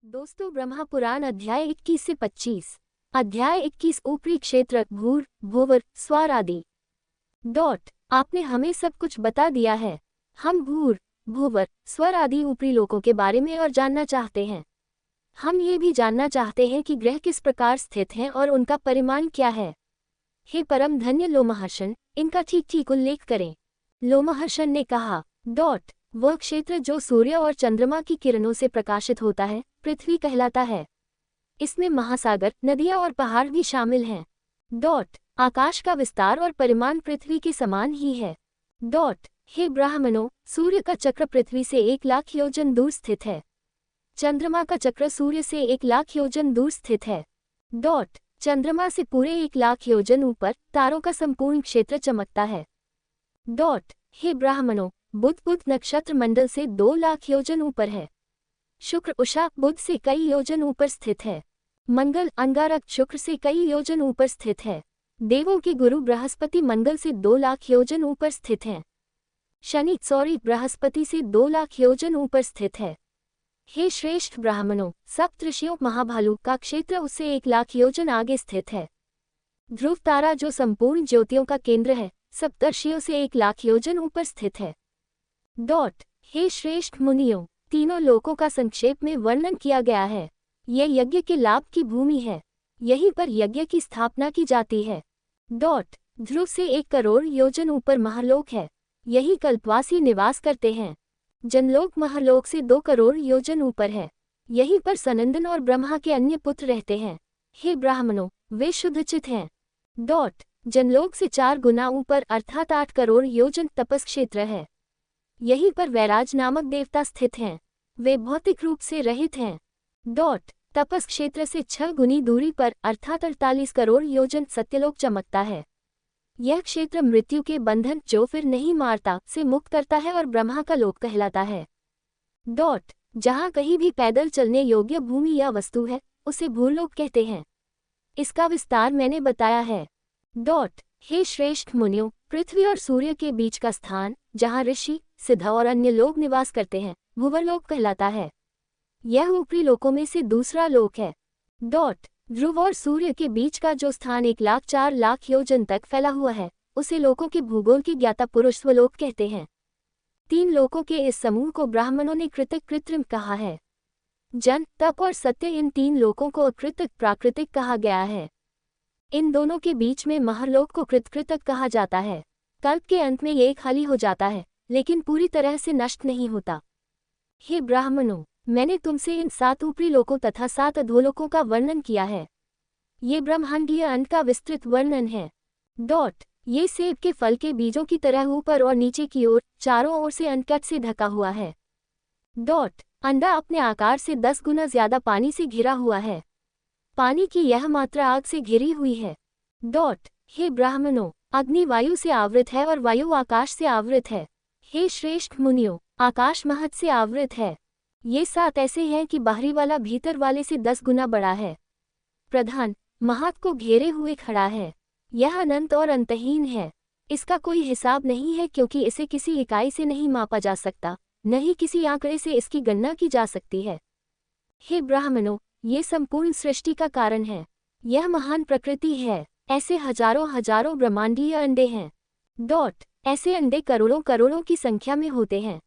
दोस्तों, ब्रह्मा पुराण अध्याय 21 से 25। अध्याय 21 ऊपरी क्षेत्र भूर भूवर स्वर आदि। आपने हमें सब कुछ बता दिया है। हम भूर भूवर स्वर आदि ऊपरी लोकों के बारे में और जानना चाहते हैं। हम ये भी जानना चाहते हैं कि ग्रह किस प्रकार स्थित हैं और उनका परिमाण क्या है। हे परम धन्य लोमहर्षण, इनका ठीक ठीक उल्लेख करें। लोमहर्षण ने कहा, वह क्षेत्र जो सूर्य और चंद्रमा की किरणों से प्रकाशित होता है पृथ्वी कहलाता है। इसमें महासागर, नदियां और पहाड़ भी शामिल हैं। आकाश का विस्तार और परिमाण पृथ्वी के समान ही है। हे ब्राह्मणों, सूर्य का चक्र पृथ्वी से 1,00,000 योजन दूर स्थित है। चंद्रमा का चक्र सूर्य से 1,00,000 योजन दूर स्थित है। चंद्रमा से पूरे 1,00,000 योजन ऊपर तारों का संपूर्ण क्षेत्र चमकता है। हे ब्राह्मणों, बुध नक्षत्र मंडल से 2,00,000 योजन ऊपर है। शुक्र उषा बुध से कई योजन ऊपर स्थित है। मंगल अंगारक शुक्र से कई योजन ऊपर स्थित है। देवों के गुरु बृहस्पति मंगल से 2,00,000 योजन ऊपर स्थित हैं। शनि सौरी बृहस्पति से 2,00,000 योजन ऊपर स्थित है। हे श्रेष्ठ ब्राह्मणों, सप्तऋषियों महाभालू का क्षेत्र उससे 1,00,000 योजन आगे स्थित है। ध्रुव तारा जो संपूर्ण ज्योतियों का केंद्र है, सप्तर्षियों से 1,00,000 योजन ऊपर स्थित है। हे श्रेष्ठ मुनियों, तीनों लोकों का संक्षेप में वर्णन किया गया है। यह यज्ञ के लाभ की भूमि है। यहीं पर यज्ञ की स्थापना की जाती है। ध्रुव से 1 करोड़ योजन ऊपर महलोक है। यही कल्पवासी निवास करते हैं। जनलोक महलोक से 2 करोड़ योजन ऊपर है। यहीं पर सनंदन और ब्रह्मा के अन्य पुत्र रहते हैं। हे ब्राह्मणों, वे शुद्धचित हैं। जनलोक से 4 गुना ऊपर अर्थात 8 करोड़ योजन तपस क्षेत्र है। यहीं पर वैराज नामक देवता स्थित हैं। वे भौतिक रूप से रहित हैं। तपस क्षेत्र से 6 गुनी दूरी पर अर्थात 48 करोड़ योजन सत्यलोक चमकता है। यह क्षेत्र मृत्यु के बंधन जो फिर नहीं मारता से मुक्त करता है और ब्रह्मा का लोक कहलाता है। जहाँ कहीं भी पैदल चलने योग्य भूमि या वस्तु है उसे भूलोक कहते हैं। इसका विस्तार मैंने बताया है। हे श्रेष्ठ मुनियों, पृथ्वी और सूर्य के बीच का स्थान जहाँ ऋषि सिद्ध और अन्य लोग निवास करते हैं भूवरलोक कहलाता है। यह ऊपरी लोकों में से दूसरा लोक है। ध्रुव और सूर्य के बीच का जो स्थान 1,04,00,000 योजन तक फैला हुआ है उसे लोकों के भूगोल की ज्ञाता पुरुष स्वलोक कहते हैं। 3 लोकों के इस समूह को ब्राह्मणों ने कृतक कृत्रिम कहा है। जन तप और सत्य इन 3 लोकों को अकृतक प्राकृतिक कहा गया है। इन दोनों के बीच में महरलोक को कृतकृतक कहा जाता है। कल्प के अंत में ये खाली हो जाता है लेकिन पूरी तरह से नष्ट नहीं होता। हे ब्राह्मणों, मैंने तुमसे इन 7 ऊपरी लोकों तथा 7 अधोलोकों का वर्णन किया है। ये ब्रह्मांडीय अंड का विस्तृत वर्णन है। ये सेब के फल के बीजों की तरह ऊपर और नीचे की ओर चारों ओर से अंडकट से ढका हुआ है। अंडा अपने आकार से 10 गुना ज्यादा पानी से घिरा हुआ है। पानी की यह मात्रा आग से घिरी हुई है। हे ब्राह्मणों, अग्नि वायु से आवृत है और वायु आकाश से आवृत है। हे श्रेष्ठ मुनियों, आकाश महत से आवृत है। ये 7 ऐसे हैं कि बाहरी वाला भीतर वाले से 10 गुना बड़ा है। प्रधान महत को घेरे हुए खड़ा है। यह अनंत और अंतहीन है। इसका कोई हिसाब नहीं है क्योंकि इसे किसी इकाई से नहीं मापा जा सकता, न ही किसी आंकड़े से इसकी गणना की जा सकती है। हे ब्राह्मणों, ये संपूर्ण सृष्टि का कारण है। यह महान प्रकृति है। ऐसे हजारों हजारों ब्रह्मांडीय अंडे हैं। ऐसे अंडे करोड़ों करोड़ों की संख्या में होते हैं।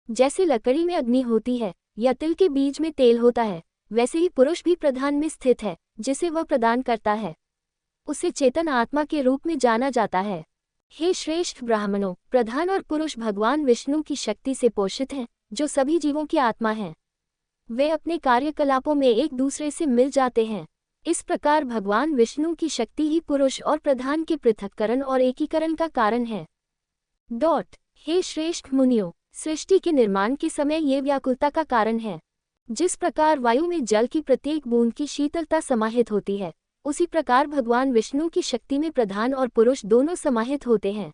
जैसे लकड़ी में अग्नि होती है या तिल के बीज में तेल होता है, वैसे ही पुरुष भी प्रधान में स्थित है जिसे वह प्रदान करता है। उसे चेतन आत्मा के रूप में जाना जाता है। हे श्रेष्ठ ब्राह्मणों, प्रधान और पुरुष भगवान विष्णु की शक्ति से पोषित हैं जो सभी जीवों की आत्मा हैं। वे अपने कार्यकलापों में एक दूसरे से मिल जाते हैं। इस प्रकार भगवान विष्णु की शक्ति ही पुरुष और प्रधान के पृथक्करण और एकीकरण का कारण है। हे श्रेष्ठ मुनियों, सृष्टि के निर्माण के समय ये व्याकुलता का कारण है। जिस प्रकार वायु में जल की प्रत्येक बूंद की शीतलता समाहित होती है, उसी प्रकार भगवान विष्णु की शक्ति में प्रधान और पुरुष दोनों समाहित होते हैं।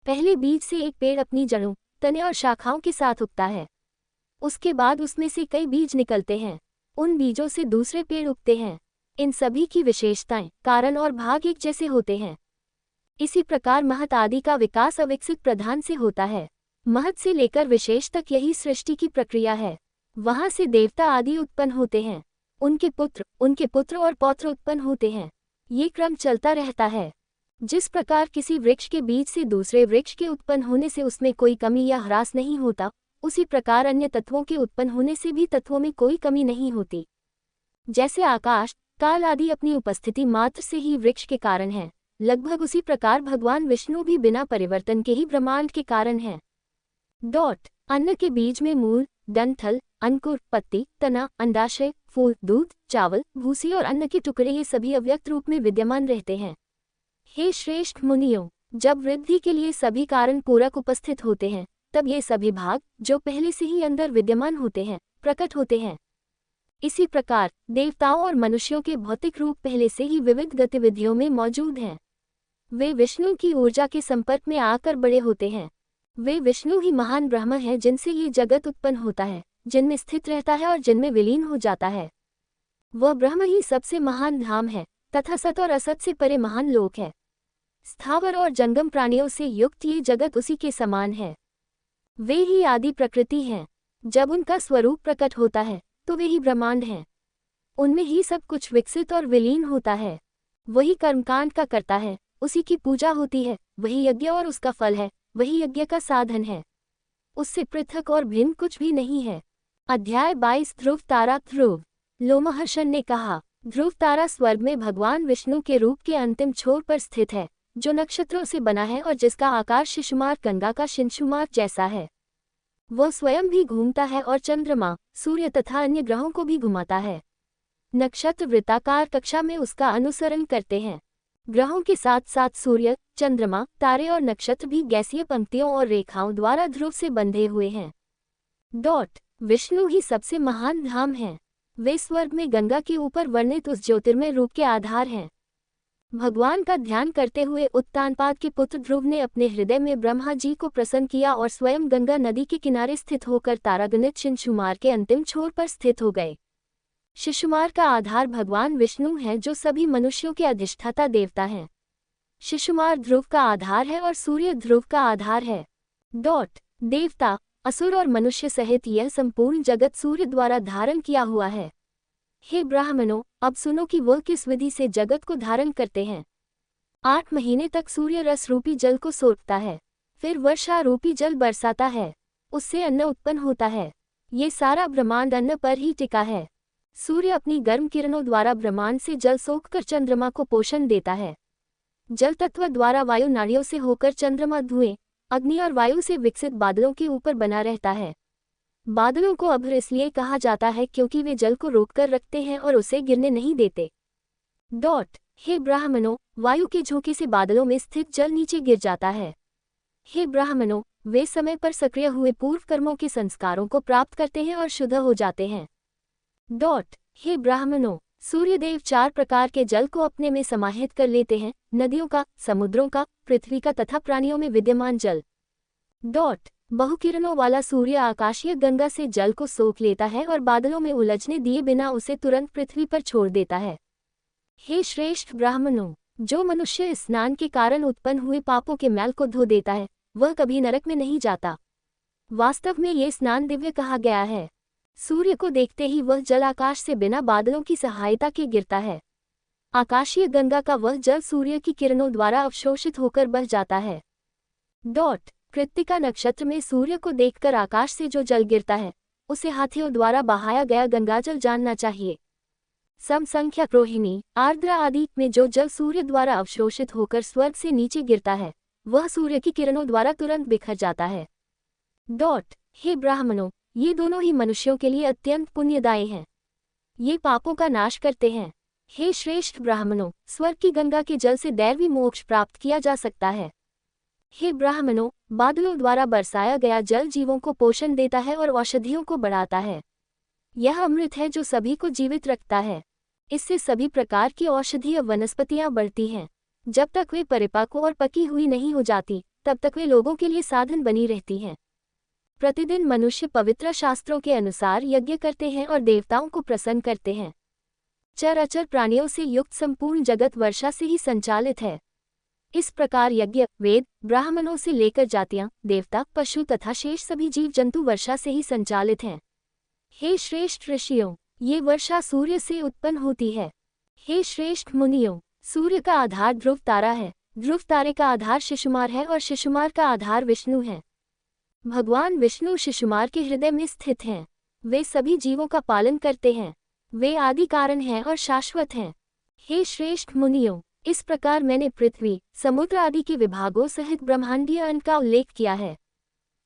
पहले बीज से एक पेड़ अपनी जड़ों, तने और शाखाओं के साथ उगता है। उसके बाद उसमें से कई बीज निकलते हैं। उन बीजों से दूसरे पेड़ उगते हैं। इन सभी की विशेषताएं, कारण और भाग एक जैसे होते हैं। इसी प्रकार महत आदि का विकास अविकसित प्रधान से होता है। महत से लेकर विशेष तक यही सृष्टि की प्रक्रिया है। वहां से देवता आदि उत्पन्न होते हैं। उनके पुत्र और पौत्र उत्पन्न होते हैं। ये क्रम चलता रहता है। जिस प्रकार किसी वृक्ष के बीज से दूसरे वृक्ष के उत्पन्न होने से उसमें कोई कमी या ह्रास नहीं होता, उसी प्रकार अन्य तत्वों के उत्पन्न होने से भी तत्वों में कोई कमी नहीं होती। जैसे आकाश, काल आदि अपनी उपस्थिति मात्र से ही वृक्ष के कारण है, लगभग उसी प्रकार भगवान विष्णु भी बिना परिवर्तन के ही ब्रह्मांड के कारण हैं। अन्न के बीज में मूल, डंठल, अंकुर, पत्ती, तना, अंडाशय, फूल, दूध, चावल, भूसी और अन्न के टुकड़े ये सभी अव्यक्त रूप में विद्यमान रहते हैं। हे श्रेष्ठ मुनियों, जब वृद्धि के लिए सभी कारण पूरक उपस्थित होते हैं, तब ये सभी भाग, जो पहले से ही अंदर विद्यमान होते हैं, प्रकट होते हैं। इसी प्रकार देवताओं और मनुष्यों के भौतिक रूप पहले से ही विविध गतिविधियों में मौजूद हैं। वे विष्णु की ऊर्जा के संपर्क में आकर बड़े होते हैं। वे विष्णु ही महान ब्रह्म हैं जिनसे ये जगत उत्पन्न होता है, जिनमें स्थित रहता है और जिनमें विलीन हो जाता है। वह ब्रह्म ही सबसे महान धाम है तथा सत और असत से परे महान लोक है। स्थावर और जंगम प्राणियों से युक्त ये जगत उसी के समान है। वे ही आदि प्रकृति हैं। जब उनका स्वरूप प्रकट होता है तो वे ही ब्रह्मांड हैं। उनमें ही सब कुछ विकसित और विलीन होता है। वही कर्मकांड का करता है, उसी की पूजा होती है, वही यज्ञ और उसका फल है, वही यज्ञ का साधन है। उससे पृथक और भिन्न कुछ भी नहीं है। अध्याय 22 ध्रुव तारा। ध्रुव लोमहर्षण ने कहा, ध्रुव तारा स्वर्ग में भगवान विष्णु के रूप के अंतिम छोर पर स्थित है, जो नक्षत्रों से बना है और जिसका आकार शिशुमार गंगा का शिशुमार जैसा है। वह स्वयं भी घूमता है और चंद्रमा, सूर्य तथा अन्य ग्रहों को भी घुमाता है। नक्षत्र वृत्ताकार कक्षा में उसका अनुसरण करते हैं। ग्रहों के साथ साथ सूर्य, चंद्रमा, तारे और नक्षत्र भी गैसीय पंक्तियों और रेखाओं द्वारा ध्रुव से बंधे हुए हैं। विष्णु ही सबसे महान धाम हैं। वे स्वर्ग में गंगा के ऊपर वर्णित उस ज्योतिर्मय रूप के आधार हैं। भगवान का ध्यान करते हुए उत्तानपाद के पुत्र ध्रुव ने अपने हृदय में ब्रह्मा जी को प्रसन्न किया और स्वयं गंगा नदी के किनारे स्थित होकर तारागणित शिशुमार के अंतिम छोर पर स्थित हो गए। शिशुमार का आधार भगवान विष्णु है, जो सभी मनुष्यों के अधिष्ठाता देवता हैं। शिशुमार ध्रुव का आधार है और सूर्य ध्रुव का आधार है। देवता, असुर और मनुष्य सहित यह संपूर्ण जगत सूर्य द्वारा धारण किया हुआ है। हे ब्राह्मणों, अब सुनो कि वह किस विधि से जगत को धारण करते हैं। 8 महीने तक सूर्य रस रूपी जल को सोखता है, फिर वर्षा रूपी जल बरसाता है, उससे अन्न उत्पन्न होता है। ये सारा ब्रह्मांड अन्न पर ही टिका है। सूर्य अपनी गर्म किरणों द्वारा ब्रह्मांड से जल सोखकर चंद्रमा को पोषण देता है। जल तत्व द्वारा वायु नाड़ियों से होकर चंद्रमा धुएं, अग्नि और वायु से विकसित बादलों के ऊपर बना रहता है। बादलों को अभ्र इसलिए कहा जाता है क्योंकि वे जल को रोककर रखते हैं और उसे गिरने नहीं देते। हे ब्राह्मणों, वायु के झोंके से बादलों में स्थित जल नीचे गिर जाता है। हे ब्राह्मणों, वे समय पर सक्रिय हुए पूर्व कर्मों के संस्कारों को प्राप्त करते हैं और शुद्ध हो जाते हैं। हे ब्राह्मणों, सूर्यदेव 4 प्रकार के जल को अपने में समाहित कर लेते हैं, नदियों का, समुद्रों का, पृथ्वी का तथा प्राणियों में विद्यमान जल। बहुकिरणों वाला सूर्य आकाशीय गंगा से जल को सोख लेता है और बादलों में उलझने दिए बिना उसे तुरंत पृथ्वी पर छोड़ देता है। हे श्रेष्ठ ब्राह्मणों, जो मनुष्य स्नान के कारण उत्पन्न हुए पापों के मैल को धो देता है, वह कभी नरक में नहीं जाता। वास्तव में ये स्नान दिव्य कहा गया है। सूर्य को देखते ही वह जल आकाश से बिना बादलों की सहायता के गिरता है। आकाशीय गंगा का वह जल सूर्य की किरणों द्वारा अवशोषित होकर बह जाता है। कृत्तिका नक्षत्र में सूर्य को देखकर आकाश से जो जल गिरता है, उसे हाथियों द्वारा बहाया गया गंगाजल जानना चाहिए। समसंख्यक रोहिणी, आर्द्र आदि में जो जल सूर्य द्वारा अवशोषित होकर स्वर्ग से नीचे गिरता है, वह सूर्य की किरणों द्वारा तुरंत बिखर जाता है। हे ब्राह्मणों, ये दोनों ही मनुष्यों के लिए अत्यंत पुण्यदायी हैं। ये पापों का नाश करते हैं। हे श्रेष्ठ ब्राह्मणों, स्वर्ग की गंगा के जल से दैवी मोक्ष प्राप्त किया जा सकता है। हे ब्राह्मणों, बादलों द्वारा बरसाया गया जल जीवों को पोषण देता है और औषधियों को बढ़ाता है। यह अमृत है जो सभी को जीवित रखता है। इससे सभी प्रकार की औषधीय वनस्पतियां बढ़ती हैं। जब तक वे परिपक्व और पकी हुई नहीं हो जाती, तब तक वे लोगों के लिए साधन बनी रहती हैं। प्रतिदिन मनुष्य पवित्र शास्त्रों के अनुसार यज्ञ करते हैं और देवताओं को प्रसन्न करते हैं। चर अचर प्राणियों से युक्त संपूर्ण जगत वर्षा से ही संचालित है। इस प्रकार यज्ञ, वेद, ब्राह्मणों से लेकर जातियां, देवता, पशु तथा शेष सभी जीव जंतु वर्षा से ही संचालित हैं। हे श्रेष्ठ ऋषियों, ये वर्षा सूर्य से उत्पन्न होती है। हे श्रेष्ठ मुनियों, सूर्य का आधार ध्रुव तारा है, ध्रुव तारे का आधार शिशुमार है और शिशुमार का आधार विष्णु है। भगवान विष्णु शिशुमार के हृदय में स्थित हैं। वे सभी जीवों का पालन करते हैं। वे आदि कारण हैं और शाश्वत हैं। हे श्रेष्ठ मुनियों, इस प्रकार मैंने पृथ्वी, समुद्र आदि के विभागों सहित ब्रह्मांडीय अन्न का उल्लेख किया है।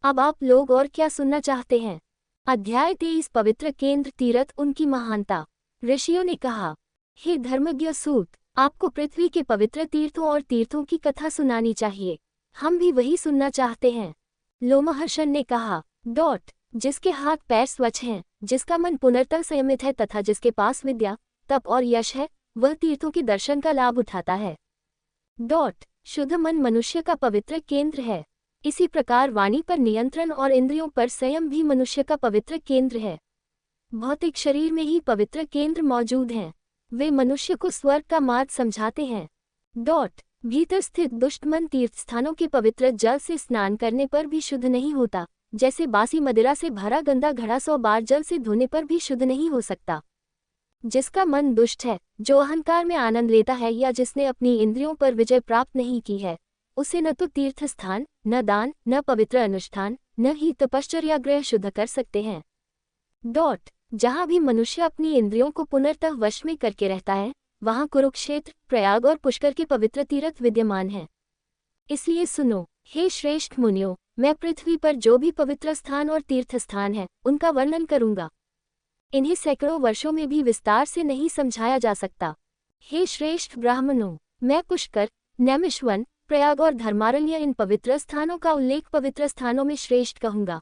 अब आप लोग और क्या सुनना चाहते हैं? अध्याय 23 पवित्र केंद्र तीर्थ उनकी महानता। ऋषियों ने कहा, हे धर्मज्ञ सूत, आपको पृथ्वी के पवित्र तीर्थों और तीर्थों की कथा सुनानी चाहिए। हम भी वही सुनना चाहते हैं। लोमहर्षण ने कहा, जिसके हाथ पैर स्वच्छ हैं, जिसका मन पुनर्तः संयमित है तथा जिसके पास विद्या, तप और यश है, वह तीर्थों के दर्शन का लाभ उठाता है। शुद्ध मन मनुष्य का पवित्र केंद्र है। इसी प्रकार वाणी पर नियंत्रण और इंद्रियों पर संयम भी मनुष्य का पवित्र केंद्र है। भौतिक शरीर में ही पवित्र केंद्र मौजूद हैं। वे मनुष्य को स्वर्ग का मार्ग समझाते हैं। भीतर स्थित दुष्ट मन तीर्थ स्थानों के पवित्र जल से स्नान करने पर भी शुद्ध नहीं होता, जैसे बासी मदिरा से भरा गंदा घड़ा 100 बार जल से धोने पर भी शुद्ध नहीं हो सकता। जिसका मन दुष्ट है, जो अहंकार में आनंद लेता है या जिसने अपनी इंद्रियों पर विजय प्राप्त नहीं की है, उसे न तो तीर्थ स्थान, न दान, न पवित्र अनुष्ठान, न ही तपश्चर्याग्रह शुद्ध कर सकते हैं। जहाँ भी मनुष्य अपनी इंद्रियों को पुनर्तः वश में करके रहता है, वहाँ कुरुक्षेत्र, प्रयाग और पुष्कर के पवित्र तीर्थ विद्यमान हैं। इसलिए सुनो, हे श्रेष्ठ मुनियों, मैं पृथ्वी पर जो भी पवित्र स्थान और तीर्थ स्थान है, उनका वर्णन करूंगा। इन्हें सैकड़ों वर्षों में भी विस्तार से नहीं समझाया जा सकता। हे श्रेष्ठ ब्राह्मणों, मैं पुष्कर, नैमिषवन, प्रयाग और धर्मारण्य इन पवित्र स्थानों का उल्लेख पवित्र स्थानों में श्रेष्ठ कहूंगा।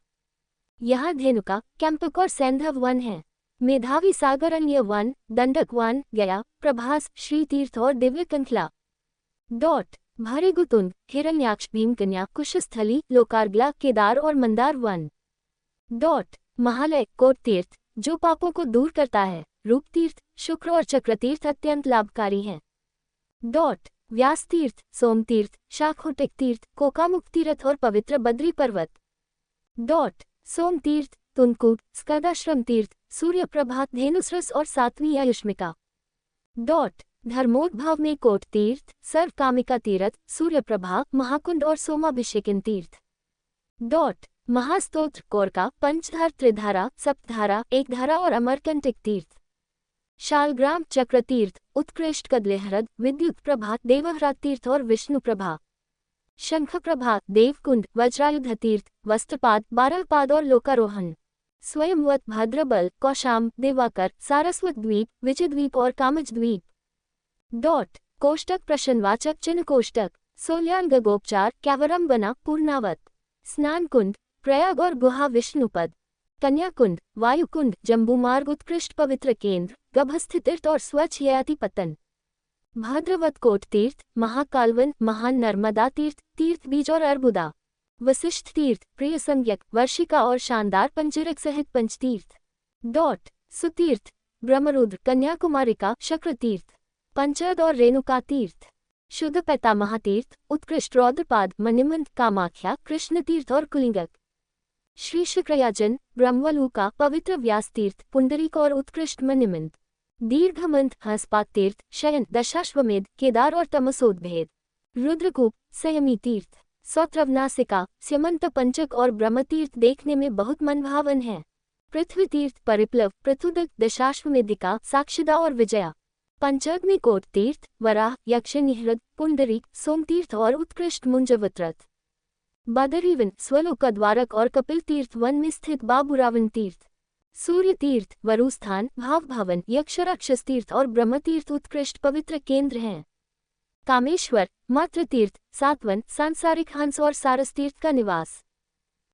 यहाँ धेनुका, कैंपक और सैंधव वन है। मेधावी सागरण्य वन, दंडक वन, गया, प्रभास, श्री तीर्थ और दिव्य कंखला। भारेगुतुंग, हिरण्याक्ष, भीमकन्या, कुशस्थली, लोकार्गला, केदार और मंदार वन। महालय, कोट तीर्थ, जो पापों को दूर करता है, रूप तीर्थ, शुक्र और चक्र तीर्थ अत्यंत लाभकारी हैं। व्यास तीर्थ, सोम तीर्थ, शाखोटिक तीर्थ, कोकामुख तीर्थ और पवित्र बद्री पर्वत। सोम तीर्थ, तुनकूट, स्कदाश्रम तीर्थ, सूर्य प्रभात, धेनुसरस और 7वीं आयुष्मिका। धर्मोद्भव में कोट तीर्थ, सर्व कामिका तीर्थ, सूर्य प्रभा, महाकुंड और सोमाभिषेकन तीर्थ। महास्तोत्र, कोरका, पंचधार, त्रिधारा, सप्तधारा, एकधारा और अमरकंटक तीर्थ। शालग्राम, चक्र तीर्थ, उत्कृष्ट कदलेहरद, विद्युत प्रभा, देवहरा तीर्थ और विष्णु प्रभा। शंख प्रभा, देवकुंड, वज्रायुध तीर्थ, वस्त्रपाद, 12 पाद और लोकारोहण। स्वयंवत, भद्रबल, कौशाम, देवाकर, सारस्वत द्वीप, विजय द्वीप और कामज द्वीप। कोष्टक, प्रश्नवाचक चिन्ह कोष्टक, सोल्यान, गगोपचार, कैवरम्बना, पूर्णावत, स्नान कुंड, प्रयाग और गुहा, विष्णुपद, कन्याकुंड, वायुकुंड, जम्बूमार्ग, उत्कृष्ट पवित्र केंद्र, गभस्थित तीर्थ और स्वच्छ ययाति पतन। भाद्रवत, कोट तीर्थ, महाकालवन, महान नर्मदा तीर्थ, तीर्थ बीज और अर्बुदा। वशिष्ठ तीर्थ, प्रिय संज्ञक, वर्षिका और शानदार पंचरक सहित पंचतीर्थ। सुतीर्थ, ब्रह्मरुद्र, कन्याकुमारिका, शक्र तीर्थ, पंचद और रेणुका तीर्थ। शुद्ध पैता महातीर्थ, उत्कृष्ट रौद्रपाद, मणिमंद, कामाख्या, कृष्ण तीर्थ और कुलिंगक। श्री शुक्रयाजन, ब्रह्मलूका, पवित्र व्यास तीर्थ, पुंडरीक और उत्कृष्ट मणिमंद। दीर्घमंथ, हंसपात तीर्थ, शयन, दशाश्वमेध, केदार और तमसोद्भेद। रुद्रकूप, संयमी तीर्थ, सौत्रवनासिका, स्यमंत पंचक और ब्रह्मतीर्थ देखने में बहुत मनभावन है। पृथ्वी तीर्थ, परिप्लव, पृथुदक, दशाश्वमेधिका, साक्षिदा और विजया। पंचक में कोट तीर्थ, वराह, यक्षनिहृद, पुंडरीक, सोमतीर्थ और उत्कृष्ट मुंजवत्रथ। बदरीवन, स्वलोक द्वारक और कपिल तीर्थ वन में स्थित बाबूरावन तीर्थ। सूर्य तीर्थ, वरुस्थान, भाव भवन, यक्षराक्षस तीर्थ और ब्रह्मतीर्थ उत्कृष्ट पवित्र केंद्र हैं। कामेश्वर, मातृ तीर्थ, सातवन, सांसारिक हंस और सारस तीर्थ का निवास।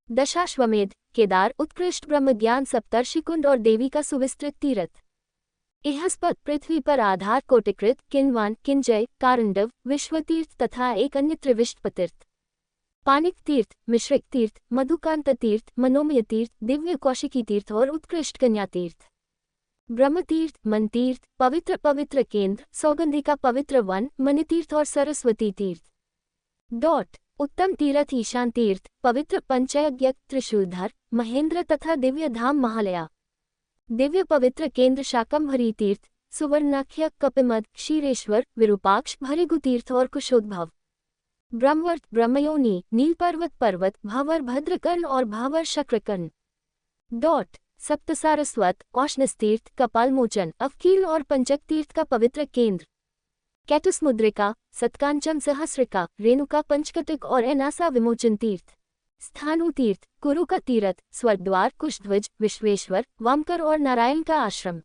दशाश्वमेध, केदार, उत्कृष्ट ब्रह्म ज्ञान, सप्तर्षिकुंड और देवी का सुविस्तृत तीर्थ। इहस्पत, पृथ्वी पर आधार, कोटिकृत, किन्वान, किंजय, कारंडव, विश्वतीर्थ तथा एक अन्य त्रिविष्टपतीर्थ। पानिक तीर्थ, मिश्रिक तीर्थ, मधुकांत तीर्थ, मनोमय तीर्थ, दिव्य कौशिकी तीर्थ और उत्कृष्ट कन्या तीर्थ। ब्रह्मतीर्थ, मनतीर्थ, पवित्र पवित्र केंद्र, सौगंधिका पवित्र वन, मणितीर्थ और सरस्वती तीर्थ। उत्तम तीर्थ, ईशान तीर्थ, पवित्र पंचयज्ञ, त्रिशूलधर, महेंद्र तथा दिव्य धाम महालया। दिव्य पवित्र केंद्र शाकंभरी तीर्थ, सुवर्णाख्य, कपिमद, क्षीरेश्वर, विरूपाक्ष, भृगु तीर्थ और कुशोद्भव। ब्रह्मवर्त, ब्रह्मयोनि, नीलपर्वत पर्वत, भावर, भद्रकर्ण और भावर शक्रकर्ण। सप्तसारस्वत, औष्णस्तीर्थ, कपालमोचन, अवकीर्ण और पंचक तीर्थ का पवित्र केंद्र। कैटुसमुद्रिका, सतकांचन सहस्रिका, रेणुका, पंचकटिक और एनासा विमोचन तीर्थ। स्थानु तीर्थ, कुरु का तीर्थ, स्वर्गद्वार, कुशध्वज, विश्वेश्वर, वामकर और नारायण का आश्रम।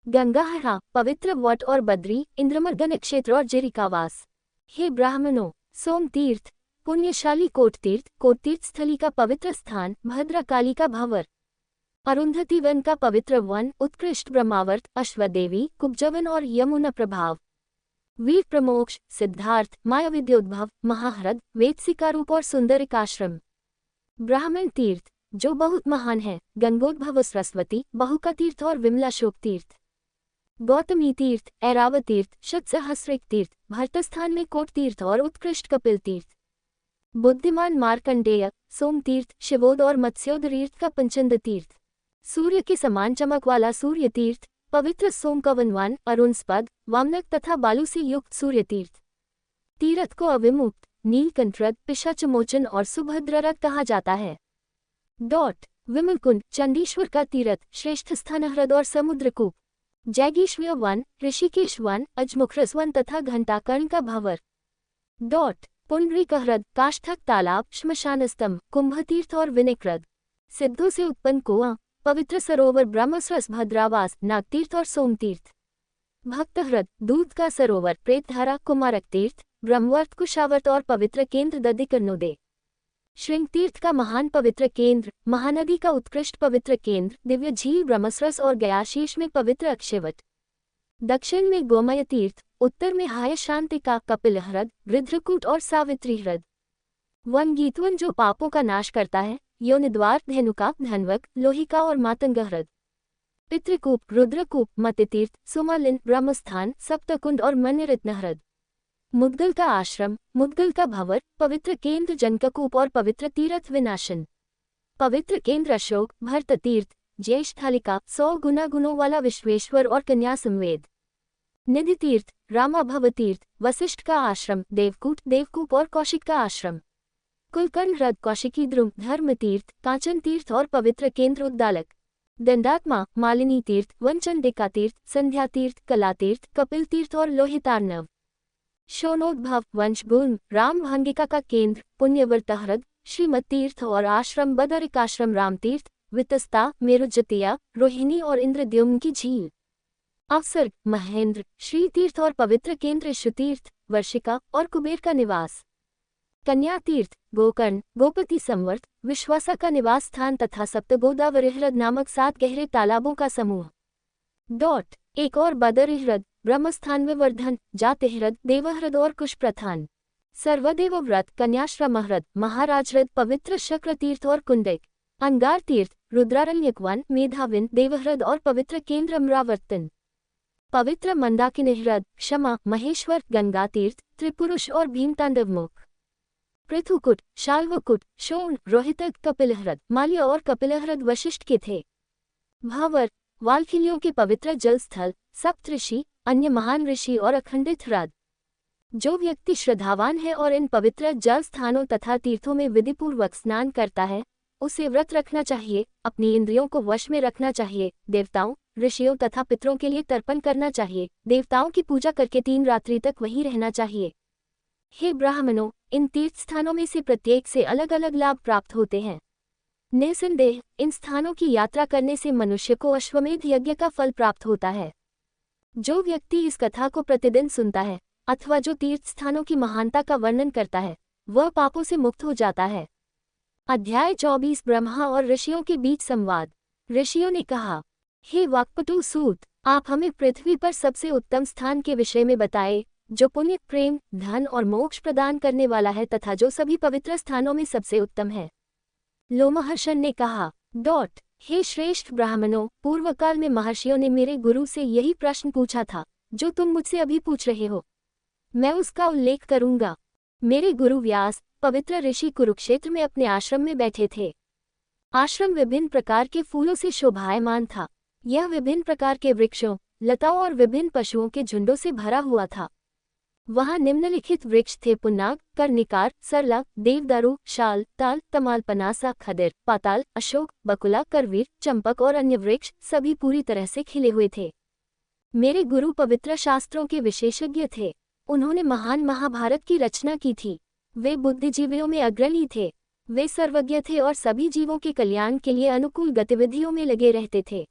गंगाहरा, पवित्र वट और बद्री, इंद्रमर्दन क्षेत्र और जिरिकावास। हे ब्राह्मणों, सोम तीर्थ, पुण्यशाली कोट तीर्थ स्थली का पवित्र स्थान, भद्रकाली का भंवर। अरुंधति वन का पवित्र वन, उत्कृष्ट ब्रह्मावर्त, अश्वदेवी, कुब्जवन और यमुना प्रभाव। वीर प्रमोक्ष, सिद्धार्थ, मायाविद्योद्भव, महाह्रद, वेदसिकारूप और सुंदरिक आश्रम। ब्राह्मण तीर्थ, जो बहुत महान है, गंगोद्भव, सरस्वती, बहुका तीर्थ और विमलाशोक तीर्थ। गौतमी तीर्थ, ऐरावत तीर्थ, शतसहस्रिक तीर्थ, भरतस्थान में कोट तीर्थ और उत्कृष्ट कपिल तीर्थ। बुद्धिमान मार्कंडेय, सोम तीर्थ, शिवोद और मत्स्योदरीर्थ का पंचंद तीर्थ। सूर्य के समान चमक वाला सूर्य तीर्थ, पवित्र सोमकवनवान, अरुणस्पद, वामनक तथा बालू से युक्त सूर्य तीर्थ। तीर्थ को अविमुक्त, नीलकंठरद, पिशाचमोचन और सुभद्ररथ कहा जाता है। विमलकुंड, चंडीश्वर का तीर्थ, श्रेष्ठ स्थानहृद और समुद्रकूप। जैगीश्वय वन, ऋषिकेश वन, अजमुखरस वन तथा घंटाकर्ण का भंवर। पुंडरीकहृद, काष्ठक तालाब, श्मशानस्तंभ, कुंभतीर्थ और विनिक्रद। सिद्धों से उत्पन्न कुआं, पवित्र सरोवर, ब्रह्मसरस, भद्रावास, नागतीर्थ और सोमतीर्थ। भक्तहृद, दूध का सरोवर, प्रेतधारा, कुमारक तीर्थ, ब्रह्मवर्त, कुशावर्त और पवित्र केंद्र दधिकर्णोदय। श्रृंगतीर्थ का महान पवित्र केंद्र, महानदी का उत्कृष्ट पवित्र केंद्र, दिव्य झील ब्रह्मसरस और गयाशीष में पवित्र अक्षयवट। दक्षिण में गोमय तीर्थ, उत्तर में हाय शांतिका, कपिलहृद, रुद्रकूट और सावित्री हृद। वन गीतवन, जो पापों का नाश करता है, योनिद्वार, धेनुका, धनवक, लोहिका और मातंगहृद। पितृकूप, रुद्रकूप, मतितीर्थ, सुमालिन, ब्रह्मस्थान, सप्तकुंड और मन्यरत्नहृद। मुद्गल का आश्रम, मुद्गल का भंवर, पवित्र केंद्र जनककूप और पवित्र तीर्थ विनाशन। पवित्र केंद्र अशोक, भरत तीर्थ, ज्येष्ठालिका, 100 गुना गुणों वाला विश्वेश्वर और कन्या संवेद। निधि तीर्थ, रामाभव तीर्थ, वशिष्ठ का आश्रम, देवकूप और कौशिक का आश्रम। कुलकर्ण हृद, कौशिकी द्रुम, धर्म तीर्थ, कांचन तीर्थ और पवित्र केंद्र उद्दालक। दंडात्मा, मालिनी तीर्थ, वनचंडिका तीर्थ, संध्या तीर्थ, कला तीर्थ, कपिल तीर्थ और लोहितार्णव। शोणोद्भव, वंशगुण, राम भांगिका का केंद्र, पुण्यवर्तहृद, श्रीमत तीर्थ और आश्रम, बदरिकाश्रम, राम तीर्थ, वितस्ता, मेरुजतिया, रोहिणी और इंद्रद्युम्न की झील। अवसर्ग, महेंद्र, श्री तीर्थ और पवित्र केंद्र शुतीर्थ, वर्षिका और कुबेर का निवास। कन्या तीर्थ, गोकर्ण, गोपति संवर्त, विश्वासा का निवास स्थान तथा सप्तगोदावरी हृद नामक 7 गहरे तालाबों का समूह। एक और बदरिहृद, ब्रह्मस्थान में वर्धन, जातिहृद, देवहृद और कुशप्रधान। सर्वदेव व्रत, कन्याश्रमहृद, महाराजहृद, पवित्र शक्र तीर्थ और कुंडिक। अंगार तीर्थ, रुद्रारण्यक वन, मेधाविन, देवहृद और पवित्र केंद्र अमरावर्तन। पवित्र मंदाकिनीहृद, क्षमा, महेश्वर, गंगा तीर्थ, त्रिपुरुष और भीमतांडवमुख। पृथुकुट, शाल्वकुट, शोण, रोहितक, कपिलहृद, माल्य और कपिलहृद वशिष्ठ के थे। भावर, वाल्खिलियों के पवित्र जल स्थल, सप्तऋषि, अन्य महान ऋषि और अखंडित हृद। जो व्यक्ति श्रद्धावान है और इन पवित्र जल स्थानों तथा तीर्थों में विधिपूर्वक स्नान करता है, उसे व्रत रखना चाहिए, अपनी इंद्रियों को वश में रखना चाहिए, देवताओं, ऋषियों तथा पितरों के लिए तर्पण करना चाहिए, देवताओं की पूजा करके 3 रात्रि तक वहीं रहना चाहिए। हे ब्राह्मणों, इन तीर्थ स्थानों में से प्रत्येक से अलग अलग लाभ प्राप्त होते हैं। निसंदेह इन स्थानों की यात्रा करने से मनुष्य को अश्वमेध यज्ञ का फल प्राप्त होता है। जो व्यक्ति इस कथा को प्रतिदिन सुनता है अथवा जो तीर्थ स्थानों की महानता का वर्णन करता है, वह पापों से मुक्त हो जाता है। अध्याय 24, ब्रह्मा और ऋषियों के बीच संवाद। ऋषियों ने कहा, हे वाक्पटु सूत, आप हमें पृथ्वी पर सबसे उत्तम स्थान के विषय में बताए, जो पुण्य, प्रेम, धन और मोक्ष प्रदान करने वाला है तथा जो सभी पवित्र स्थानों में सबसे उत्तम है। लोमहर्षण ने कहा, हे श्रेष्ठ ब्राह्मणों, पूर्वकाल में महर्षियों ने मेरे गुरु से यही प्रश्न पूछा था जो तुम मुझसे अभी पूछ रहे हो। मैं उसका उल्लेख करूंगा। मेरे गुरु व्यास, पवित्र ऋषि, कुरुक्षेत्र में अपने आश्रम में बैठे थे। आश्रम विभिन्न प्रकार के फूलों से शोभायमान था। यह विभिन्न प्रकार के वृक्षों, लताओं और विभिन्न पशुओं के झुंडों से भरा हुआ था। वहां निम्नलिखित वृक्ष थे: पुन्नाग, कर्णिकार, सरला, देवदारू, शाल, ताल, तमाल, पनासा, खदिर, पाताल, अशोक, बकुला, करवीर, चंपक और अन्य वृक्ष सभी पूरी तरह से खिले हुए थे। मेरे गुरु पवित्र शास्त्रों के विशेषज्ञ थे। उन्होंने महान महाभारत की रचना की थी। वे बुद्धिजीवियों में अग्रणी थे। वे सर्वज्ञ थे और सभी जीवों के कल्याण के लिए अनुकूल गतिविधियों में लगे रहते थे।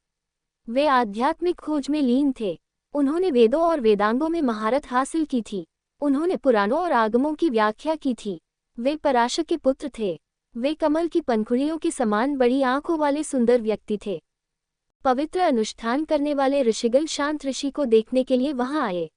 वे आध्यात्मिक खोज में लीन थे। उन्होंने वेदों और वेदांगों में महारत हासिल की थी। उन्होंने पुराणों और आगमों की व्याख्या की थी। वे पराशर के पुत्र थे। वे कमल की पंखुड़ियों के समान बड़ी आंखों वाले सुंदर व्यक्ति थे। पवित्र अनुष्ठान करने वाले ऋषिगण शांत ऋषि को देखने के लिए वहां आए।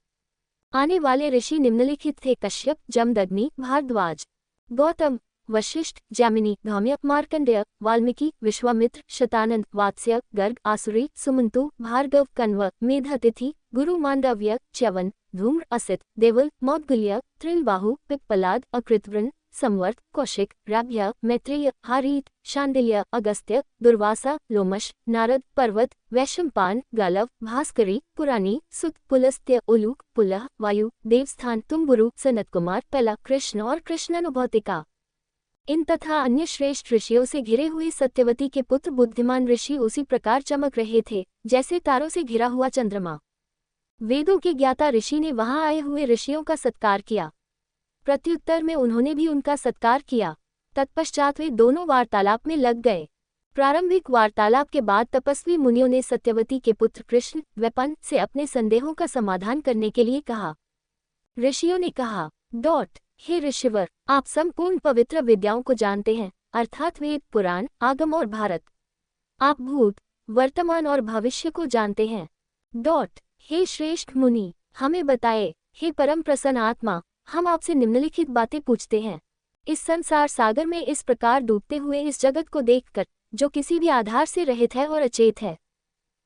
आने वाले ऋषि निम्नलिखित थे: कश्यप, जमदग्नि, भारद्वाज, गौतम, वशिष्ठ, जैमिनी, धौम्य, मार्कंडेय, वाल्मीकि, विश्वामित्र, शतानंद, वात्स्य, गर्ग, आसुरी, सुमंतु, भार्गव, कण्व, मेधातिथि, गुरु मांडव्य, च्यवन, धूम्र, असित, देवल, मौद्गल्य, त्रिलबाहु, पिप्पलाद, अकृतवृन, संवर्त, कौशिक, राभ्य, मैत्रेय, हारीत, शांडिल्य, अगस्त्य, दुर्वासा, लोमश, नारद, पर्वत, वैशंपायन, गालव, भास्करी, पुराणी, सुत, पुलस्त्य, उलूक, पुलह, वायु, देवस्थान, तुम्बुरु, सनत कुमार, पला, कृष्ण और कृष्णानुभौतिका। इन तथा अन्य श्रेष्ठ ऋषियों से घिरे हुए सत्यवती के पुत्र बुद्धिमान ऋषि उसी प्रकार चमक रहे थे जैसे तारों से घिरा हुआ चंद्रमा। वेदों के ज्ञाता ऋषि ने वहां आए हुए ऋषियों का सत्कार किया। प्रत्युत्तर में उन्होंने भी उनका सत्कार किया। तत्पश्चात वे दोनों वार्तालाप में लग गए। प्रारंभिक वार्तालाप के बाद तपस्वी मुनियों ने सत्यवती के पुत्र कृष्ण वेपन से अपने संदेहों का समाधान करने के लिए कहा। ऋषियों ने कहा: हे ऋषिवर, आप संपूर्ण पवित्र विद्याओं को जानते हैं, अर्थात वेद, पुराण, आगम और भारत। आप भूत, वर्तमान और भविष्य को जानते हैं। हे श्रेष्ठ मुनि, हमें बताए, हे परम प्रसन्न आत्मा, हम आपसे निम्नलिखित बातें पूछते हैं। इस संसार सागर में इस प्रकार डूबते हुए इस जगत को देखकर, जो किसी भी आधार से रहित है और अचेत है,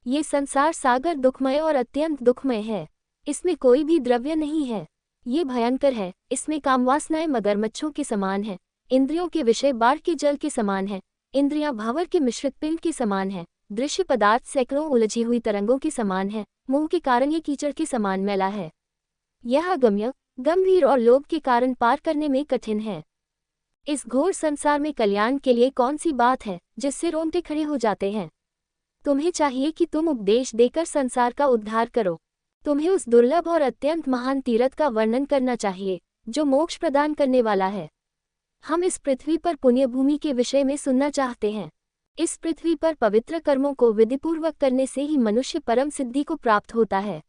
ये संसार सागर दुखमय और अत्यंत दुखमय है। इसमें कोई भी द्रव्य नहीं है। ये भयंकर है। इसमें कामवासनाएं मगरमच्छों के समान है। इंद्रियों के विषय बाढ़ के जल के समान है। इंद्रियां भावर के मिश्रित पिंड के समान है। दृश्य पदार्थ सैकड़ों उलझी हुई तरंगों के समान है। मोह के कारण ये कीचड़ के समान मैला है। यह अगम्य, गंभीर और लोभ के कारण पार करने में कठिन है। इस घोर संसार में कल्याण के लिए कौन सी बात है जिससे रोंगटे खड़े हो जाते हैं? तुम्हें चाहिए कि तुम उपदेश देकर संसार का उद्धार करो। तुम्हें उस दुर्लभ और अत्यंत महान तीर्थ का वर्णन करना चाहिए जो मोक्ष प्रदान करने वाला है। हम इस पृथ्वी पर पुण्य भूमि के विषय में सुनना चाहते हैं। इस पृथ्वी पर पवित्र कर्मों को विधिपूर्वक करने से ही मनुष्य परम सिद्धि को प्राप्त होता है।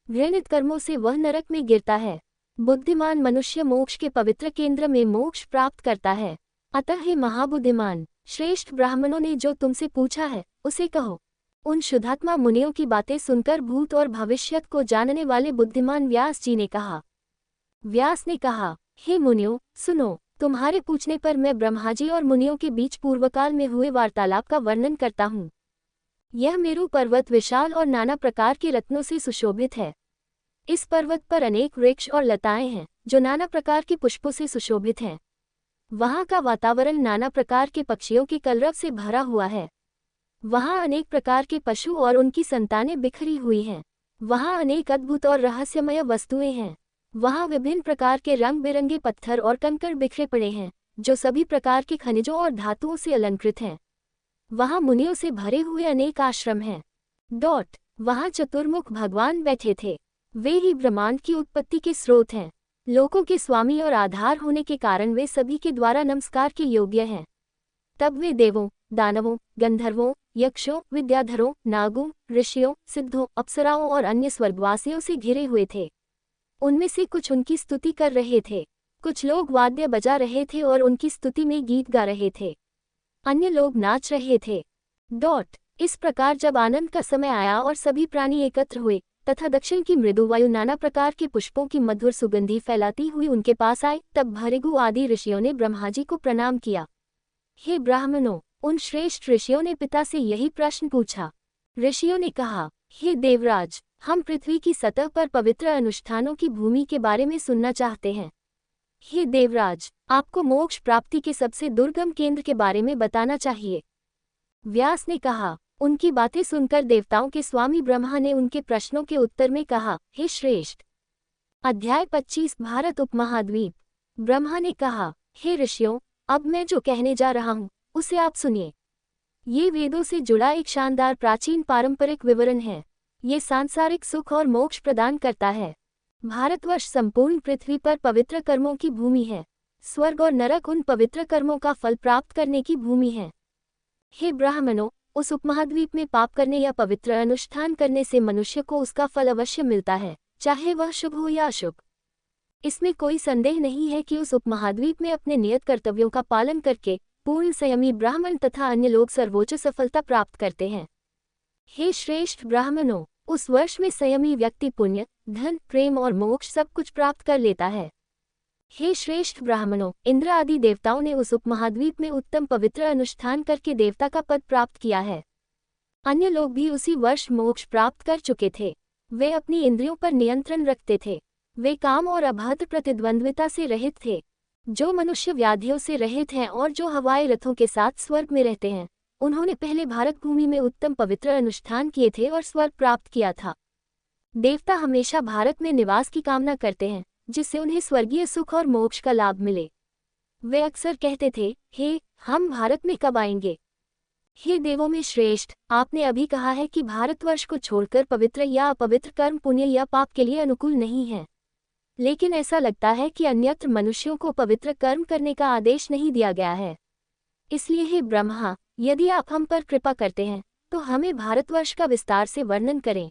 घृणित कर्मों से वह नरक में गिरता है। बुद्धिमान मनुष्य मोक्ष के पवित्र केंद्र में मोक्ष प्राप्त करता है। अतः हे महाबुद्धिमान, श्रेष्ठ ब्राह्मणों ने जो तुमसे पूछा है उसे कहो। उन शुद्धात्मा मुनियों की बातें सुनकर भूत और भविष्यत को जानने वाले बुद्धिमान व्यास जी ने कहा। व्यास ने कहा, हे मुनियों, सुनो, तुम्हारे पूछने पर मैं ब्रह्माजी और मुनियों के बीच पूर्वकाल में हुए वार्तालाप का वर्णन करता हूँ। यह मेरु पर्वत विशाल और नाना प्रकार के रत्नों से सुशोभित है। इस पर्वत पर अनेक वृक्ष और लताएं हैं जो नाना प्रकार के पुष्पों से सुशोभित हैं। वहाँ का वातावरण नाना प्रकार के पक्षियों के कलरव से भरा हुआ है। वहाँ अनेक प्रकार के पशु और उनकी संतानें बिखरी हुई हैं। वहाँ अनेक अद्भुत और रहस्यमय वस्तुएं हैं। वहाँ विभिन्न प्रकार के रंग बिरंगे पत्थर और कंकड़ बिखरे पड़े हैं जो सभी प्रकार के खनिजों और धातुओं से अलंकृत हैं। वहाँ मुनियों से भरे हुए अनेक आश्रम हैं। वहाँ चतुर्मुख भगवान बैठे थे। वे ही ब्रह्मांड की उत्पत्ति के स्रोत हैं। लोकों के स्वामी और आधार होने के कारण वे सभी के द्वारा नमस्कार के योग्य हैं। तब वे देवों, दानवों, गंधर्वों, यक्षों, विद्याधरों, नागों, ऋषियों, सिद्धों, अप्सराओं और अन्य स्वर्गवासियों से घिरे हुए थे। उनमें से कुछ उनकी स्तुति कर रहे थे। कुछ लोग वाद्य बजा रहे थे और उनकी स्तुति में गीत गा रहे थे। अन्य लोग नाच रहे थे। इस प्रकार जब आनंद का समय आया और सभी प्राणी एकत्र हुए तथा दक्षिण की मृदु वायु नाना प्रकार के पुष्पों की मधुर सुगंधी फैलाती हुई उनके पास आई, तब भृगु आदि ऋषियों ने ब्रह्माजी को प्रणाम किया। हे ब्राह्मणों, उन श्रेष्ठ ऋषियों ने पिता से यही प्रश्न पूछा। ऋषियों ने कहा, हे देवराज, हम पृथ्वी की सतह पर पवित्र अनुष्ठानों की भूमि के बारे में सुनना चाहते हैं। हे देवराज, आपको मोक्ष प्राप्ति के सबसे दुर्गम केंद्र के बारे में बताना चाहिए। व्यास ने कहा, उनकी बातें सुनकर देवताओं के स्वामी ब्रह्मा ने उनके प्रश्नों के उत्तर में कहा, हे श्रेष्ठ। अध्याय 25 भारत उपमहाद्वीप। ब्रह्मा ने कहा, हे ऋषियों, अब मैं जो कहने जा रहा हूँ उसे आप सुनिए। ये वेदों से जुड़ा एक शानदार प्राचीन पारंपरिक विवरण है। ये सांसारिक सुख और मोक्ष प्रदान करता है। भारतवर्ष संपूर्ण पृथ्वी पर पवित्र कर्मों की भूमि है। स्वर्ग और नरक उन पवित्र कर्मों का फल प्राप्त करने की भूमि है। हे ब्राह्मणों, उस उपमहाद्वीप में पाप करने या पवित्र अनुष्ठान करने से मनुष्य को उसका फल अवश्य मिलता है, चाहे वह शुभ हो या अशुभ। इसमें कोई संदेह नहीं है कि उस उपमहाद्वीप में अपने नियत कर्तव्यों का पालन करके पूर्ण संयमी ब्राह्मण तथा अन्य लोग सर्वोच्च सफलता प्राप्त करते हैं। हे श्रेष्ठ ब्राह्मणों, उस वर्ष में संयमी व्यक्ति पुण्य, धन, प्रेम और मोक्ष सब कुछ प्राप्त कर लेता है। हे श्रेष्ठ ब्राह्मणों, इंद्र आदि देवताओं ने उस उपमहाद्वीप में उत्तम पवित्र अनुष्ठान करके देवता का पद प्राप्त किया है। अन्य लोग भी उसी वर्ष मोक्ष प्राप्त कर चुके थे। वे अपनी इंद्रियों पर नियंत्रण रखते थे। वे काम और अभद्र प्रतिद्वंद्विता से रहित थे। जो मनुष्य व्याधियों से रहित हैं और जो हवाई रथों के साथ स्वर्ग में रहते हैं, उन्होंने पहले भारत भूमि में उत्तम पवित्र अनुष्ठान किए थे और स्वर्ग प्राप्त किया था। देवता हमेशा भारत में निवास की कामना करते हैं, जिससे उन्हें स्वर्गीय सुख और मोक्ष का लाभ मिले। वे अक्सर कहते थे, हे, हम भारत में कब आएंगे? हे देवों में श्रेष्ठ, आपने अभी कहा है कि भारतवर्ष को छोड़कर पवित्र या अपवित्र कर्म पुण्य या पाप के लिए अनुकूल नहीं है। लेकिन ऐसा लगता है कि अन्यत्र मनुष्यों को पवित्र कर्म करने का आदेश नहीं दिया गया है। इसलिए हे ब्रह्मा, यदि आप हम पर कृपा करते हैं तो हमें भारतवर्ष का विस्तार से वर्णन करें।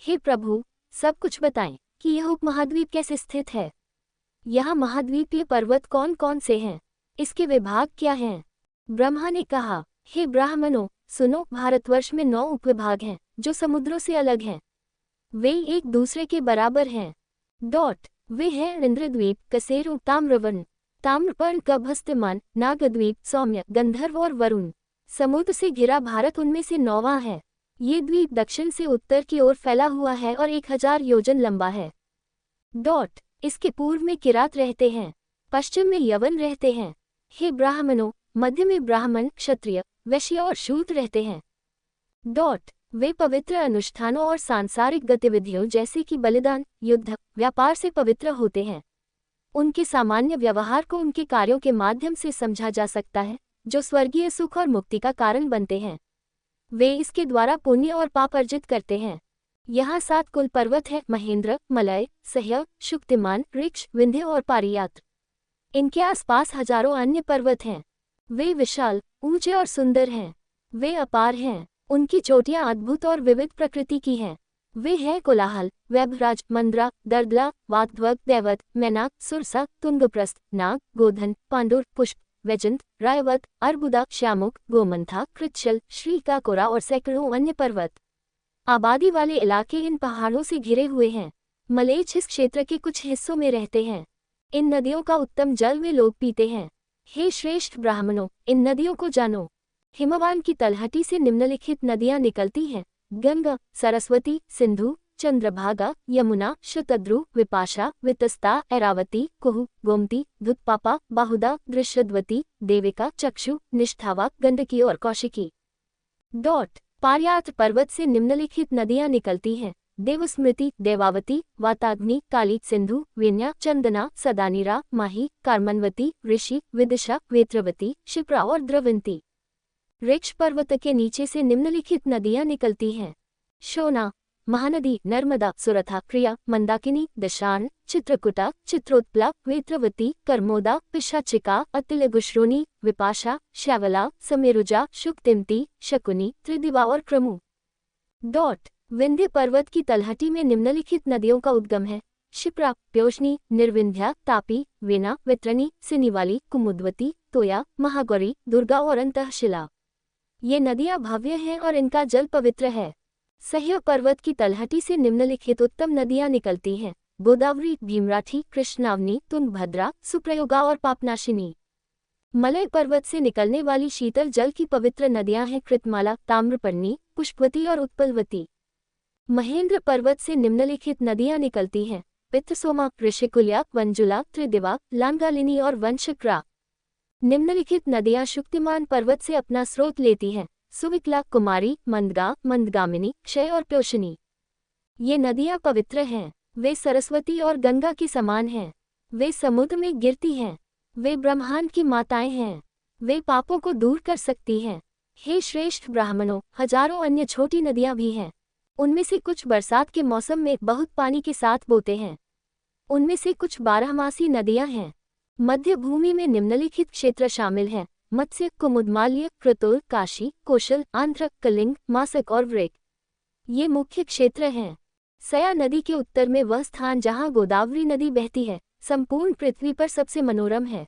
हे प्रभु, सब कुछ बताएं कि यह उपमहाद्वीप कैसे स्थित है। यहाँ महाद्वीपीय पर्वत कौन कौन से हैं? इसके विभाग क्या हैं? ब्रह्मा ने कहा, हे ब्राह्मणों, सुनो, भारतवर्ष में 9 उपविभाग हैं जो समुद्रों से अलग हैं। वे एक दूसरे के बराबर हैं। वे हैं इंद्रद्वीप, कसेरु, ताम्रवर्ण, ताम्रपर्ण, कभस्त्यमान, नागद्वीप, सौम्य, गंधर्व और वरुण। समुद्र से घिरा भारत उनमें से 9वां है। ये द्वीप दक्षिण से उत्तर की ओर फैला हुआ है और 1000 योजन लंबा है। इसके पूर्व में किरात रहते हैं, पश्चिम में यवन रहते हैं। हे ब्राह्मणों, मध्य में ब्राह्मण, क्षत्रिय, वैश्य और शूद्र रहते हैं। वे पवित्र अनुष्ठानों और सांसारिक गतिविधियों जैसे कि बलिदान, युद्ध, व्यापार से पवित्र होते हैं। उनके सामान्य व्यवहार को उनके कार्यों के माध्यम से समझा जा सकता है, जो स्वर्गीय सुख और मुक्ति का कारण बनते हैं। वे इसके द्वारा पुण्य और पाप अर्जित करते हैं। यहाँ 7 कुल पर्वत है: महेंद्र, मलय, सह्य, शुक्तिमान, ऋक्ष, विंध्य और पारियात्र। इनके आसपास हजारों अन्य पर्वत हैं। वे विशाल, ऊंचे और सुंदर हैं। वे अपार हैं। उनकी चोटियां अद्भुत और विविध प्रकृति की हैं। वे हैं कोलाहल, वैभराज, मंद्रा, दर्दला, वाग्ध्वग, दैवत, मैनाक, सुरसा, तुंगप्रस्थ, नाग, गोधन, पांडुर, पुष्प, वैजंत, रायवत, अर्बुदा, श्यामुक, गोमंथा, कृच्छल, श्रीकाकोरा और सैकड़ों अन्य पर्वत। आबादी वाले इलाके इन पहाड़ों से घिरे हुए हैं। मलेच्छ इस क्षेत्र के कुछ हिस्सों में रहते हैं। इन नदियों का उत्तम जल वे लोग पीते हैं। हे श्रेष्ठ ब्राह्मणों, इन नदियों को जानो। हिमवान की तलहटी से निम्नलिखित नदियां निकलती हैं: गंगा, सरस्वती, सिंधु, चंद्रभागा, यमुना, शतद्रु, विपाशा, वितस्ता, ऐरावती, कुहु, गोमती, धुतपापा, बाहुदा, दृश्यद्वती, देविका, चक्षु, निष्ठावा, गंडकी और कौशिकी। पारियात्र पर्वत से निम्नलिखित नदियां निकलती हैं: देवस्मृति, देवावती, वाताग्नि, काली, सिंधु, वेन्या, चंदना, सदानीरा, माही, कार्मनवती, ऋषि, विदिशा, वेत्रवती, शिप्रा और द्रवंती। ऋक्ष पर्वत के नीचे से निम्नलिखित नदियां निकलती हैं: शोना, महानदी, नर्मदा, सुरथा, प्रिया, मंदाकिनी, दशान, चित्रकूटा, चित्रोत्पला, वेत्रवती, कर्मोदा, पिशाचिका, अतिलगुश्रोनी, विपाशा, श्यावला, समेरुजा, शुक्तिमती, शकुनी, त्रिदिवा और क्रमु। विंध्य पर्वत की तलहटी में निम्नलिखित नदियों का उद्गम है: शिप्रा, प्योष्णी, निर्विंध्या, तापी, वेना, वित्रनी, सिनीवाली, कुमुद्वती, तोया, महागौरी, दुर्गा और अंतःशिला। ये नदियां भव्य हैं और इनका जल पवित्र है। सह्य पर्वत की तलहटी से निम्नलिखित उत्तम नदियां निकलती हैं: गोदावरी, भीमराठी, कृष्णावनी, तुंगभद्रा, सुप्रयोगा और पापनाशिनी। मलय पर्वत से निकलने वाली शीतल जल की पवित्र नदियां हैं: कृतमाला, ताम्रपर्णी, पुष्पवती और उत्पलवती। महेंद्र पर्वत से निम्नलिखित नदियां निकलती हैं: पित्तसोमा, ऋषिकुल्या, वंजुला, त्रिदिवा, लांगालिनी और वंशक्रा। निम्नलिखित नदियां शुक्तिमान पर्वत से अपना स्रोत लेती हैं: सुविकला, कुमारी, मंदगा, मंदगामिनी, क्षय और प्योषिनी। ये नदियाँ पवित्र हैं। वे सरस्वती और गंगा के समान हैं। वे समुद्र में गिरती हैं। वे ब्रह्मांड की माताएं हैं। वे पापों को दूर कर सकती हैं। हे श्रेष्ठ ब्राह्मणों, हजारों अन्य छोटी नदियां भी हैं। उनमें से कुछ बरसात के मौसम में बहुत पानी के साथ बोते हैं। उनमें से कुछ बारहमासी नदियां हैं। मध्य भूमि में निम्नलिखित क्षेत्र शामिल हैं: मत्स्य, कुमुदमाल्य, कृतुल, काशी, कौशल, आंध्र, कलिंग, मासक और वृक। ये मुख्य क्षेत्र हैं। सया नदी के उत्तर में वह स्थान जहां गोदावरी नदी बहती है संपूर्ण पृथ्वी पर सबसे मनोरम है।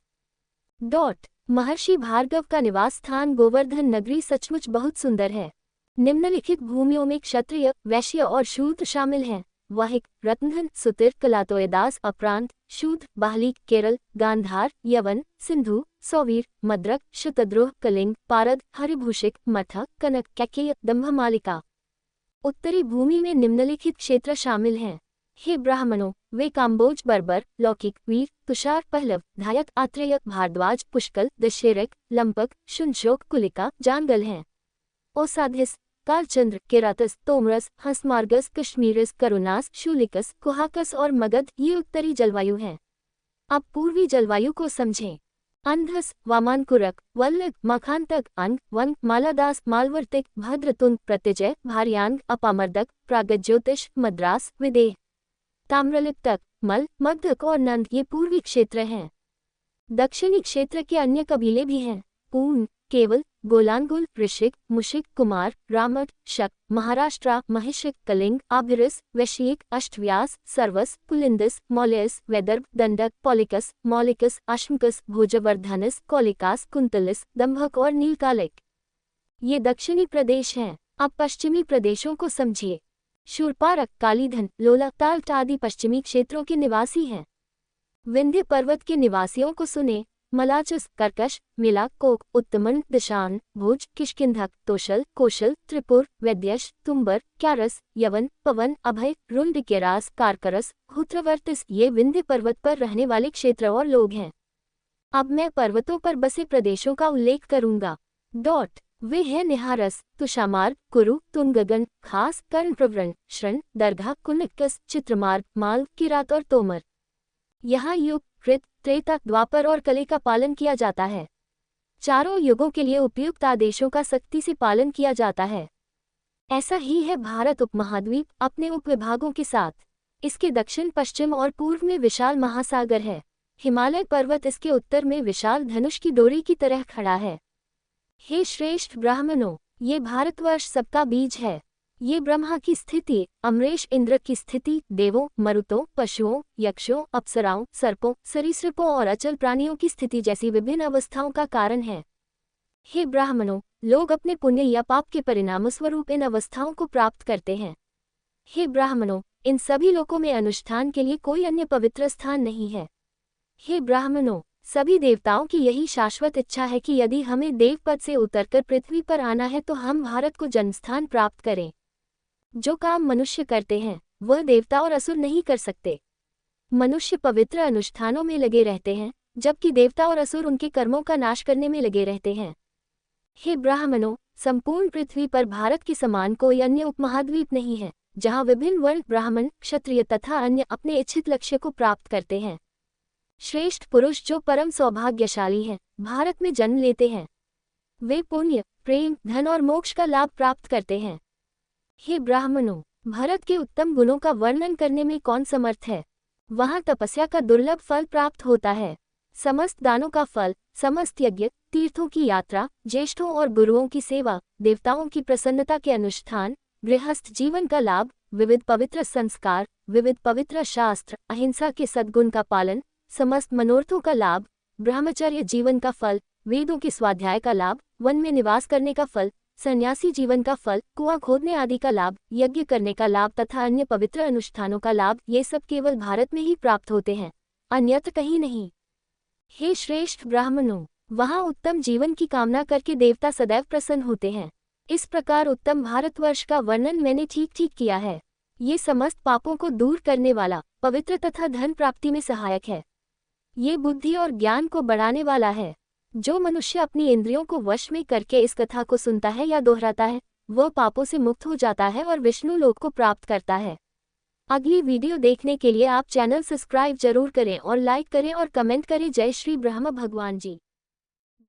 महर्षि भार्गव का निवास स्थान गोवर्धन नगरी सचमुच बहुत सुंदर है। निम्नलिखित भूमियों में क्षत्रिय, वैश्य और शूद्र शामिल हैं: वाहिक, रत्नधन, सुतिर, कलातोयदास, अपरांत, शूद्र, बाहलिक, केरल, गांधार, यवन, सिंधु, सौवीर, मद्रक, शतद्रोह, कलिंग, पारद, हरिभूषिक, मठक, कनक, कैकेय, दंभमालिका। उत्तरी भूमि में निम्नलिखित क्षेत्र शामिल हैं: हे ब्राह्मणों, वे काम्बोज, बर्बर, लौकिक, वीर, तुषार, पहलव, धायक, आत्रेय, भारद्वाज, पुष्कल, दशेरक, लंपक, शुंशोक, कुलिका, जांगल हैं। ओसाधिस, कालचंद्र, केरातस, तोमरस, हंसमार्गस, कश्मीरस, करुनास, शूलिकस, कुहाकस और मगध ये उत्तरी जलवायु हैं। अब पूर्वी जलवायु को समझें। अंधस, वामानकुरक, वल्लभ, मखानतक, अंग, वंग, मालादास, मालवर्तिक, भद्रतुंग, प्रत्यजय, भार्यांग, अपामर्दक, प्रागज्योतिष, मद्रास, विदेह, ताम्रलिप्तक, मल, मगधक और नंद ये पूर्वी क्षेत्र हैं। दक्षिणी क्षेत्र के अन्य कबीले भी हैं: पूर्ण, केवल, गोलांगुल, ऋषिक, मुशिक, कुमार, रामट, शक, महाराष्ट्र, महिषिक, कलिंग, आभिरस, वैश्यिक, अष्टव्यास, सर्वस, पुलिंदस, मौलयस, वैदर्भ, दंडक, पॉलिकस, मौलिकस, अश्मकस, भोजवर्धनस, कोलिकास, कुंतलिस, दंभक और नीलकालिक। ये दक्षिणी प्रदेश हैं। अब पश्चिमी प्रदेशों को समझिए। शूरपारक, कालीधन, लोलाताल आदि पश्चिमी क्षेत्रों के निवासी हैं। विंध्य पर्वत के निवासियों को सुने: मलाचस, कर्कश, मिला, कोक, उत्तमन, दिशान, भोज, किष्किंधक, तोशल, कौशल, त्रिपुर, वैद्यश, तुम्बर, क्यारस, यवन, पवन, अभय, रुंड, केरास, कारकरस, हुत्रवर्तिस ये विंध्य पर्वत पर रहने वाले क्षेत्र और लोग हैं। अब मैं पर्वतों पर बसे प्रदेशों का उल्लेख करूंगा। वे हैं निहारस, तुषामार्ग, कुरु, तुंगगन, खास, कर्णप्रवरण, श्रण, दर्घा, कुनिक्कस, चित्रमार्ग, माल, किरात और तोमर। यहाँ युग, कृत, त्रेता, द्वापर और कले का पालन किया जाता है। चारों युगों के लिए उपयुक्त आदेशों का सख्ती से पालन किया जाता है। ऐसा ही है भारत उपमहाद्वीप अपने उपविभागों के साथ। इसके दक्षिण, पश्चिम और पूर्व में विशाल महासागर है। हिमालय पर्वत इसके उत्तर में विशाल धनुष की डोरी की तरह खड़ा है। हे श्रेष्ठ ब्राह्मणों, ये भारतवर्ष सबका बीज है। ये ब्रह्मा की स्थिति, अमरेश इंद्र की स्थिति, देवों, मरुतों, पशुओं, यक्षों, अप्सराओं, सर्पों, सरीसृपों और अचल प्राणियों की स्थिति जैसी विभिन्न अवस्थाओं का कारण है। हे ब्राह्मणों, लोग अपने पुण्य या पाप के परिणामस्वरूप इन अवस्थाओं को प्राप्त करते हैं। हे ब्राह्मणों, इन सभी लोकों में अनुष्ठान के लिए कोई अन्य पवित्र स्थान नहीं है। हे ब्राह्मणों, सभी देवताओं की यही शाश्वत इच्छा है कि यदि हमें देवपद से उतरकर पृथ्वी पर आना है तो हम भारत को जन्मस्थान प्राप्त करें। जो काम मनुष्य करते हैं वह देवता और असुर नहीं कर सकते। मनुष्य पवित्र अनुष्ठानों में लगे रहते हैं, जबकि देवता और असुर उनके कर्मों का नाश करने में लगे रहते हैं। हे ब्राह्मणों, संपूर्ण पृथ्वी पर भारत के समान कोई अन्य उपमहाद्वीप नहीं है, जहाँ विभिन्न वर्ण ब्राह्मण, क्षत्रिय तथा अन्य अपने इच्छित लक्ष्य को प्राप्त करते हैं। श्रेष्ठ पुरुष जो परम सौभाग्यशाली हैं, भारत में जन्म लेते हैं। वे पुण्य, प्रेम, धन और मोक्ष का लाभ प्राप्त करते हैं। हे ब्राह्मणों, भारत के उत्तम गुणों का वर्णन करने में कौन समर्थ है? वहाँ तपस्या का दुर्लभ फल प्राप्त होता है। समस्त दानों का फल, समस्त यज्ञ, तीर्थों की यात्रा, ज्येष्ठों और गुरुओं की सेवा, देवताओं की प्रसन्नता के अनुष्ठान, गृहस्थ जीवन का लाभ, विविध पवित्र संस्कार, विविध पवित्र शास्त्र, अहिंसा के सद्गुण का पालन, समस्त मनोरथों का लाभ, ब्रह्मचर्य जीवन का फल, वेदों के स्वाध्याय का लाभ, वन में निवास करने का फल, सन्यासी जीवन का फल, कुआं खोदने आदि का लाभ, यज्ञ करने का लाभ तथा अन्य पवित्र अनुष्ठानों का लाभ, ये सब केवल भारत में ही प्राप्त होते हैं, अन्यत्र कहीं नहीं। हे श्रेष्ठ ब्राह्मणों, वहाँ उत्तम जीवन की कामना करके देवता सदैव प्रसन्न होते हैं। इस प्रकार उत्तम भारतवर्ष का वर्णन मैंने ठीक ठीक किया है। ये समस्त पापों को दूर करने वाला, पवित्र तथा धन प्राप्ति में सहायक है। ये बुद्धि और ज्ञान को बढ़ाने वाला है। जो मनुष्य अपनी इंद्रियों को वश में करके इस कथा को सुनता है या दोहराता है, वह पापों से मुक्त हो जाता है और विष्णु लोक को प्राप्त करता है। अगली वीडियो देखने के लिए आप चैनल सब्सक्राइब जरूर करें और लाइक करें और कमेंट करें। जय श्री ब्रह्म भगवान जी।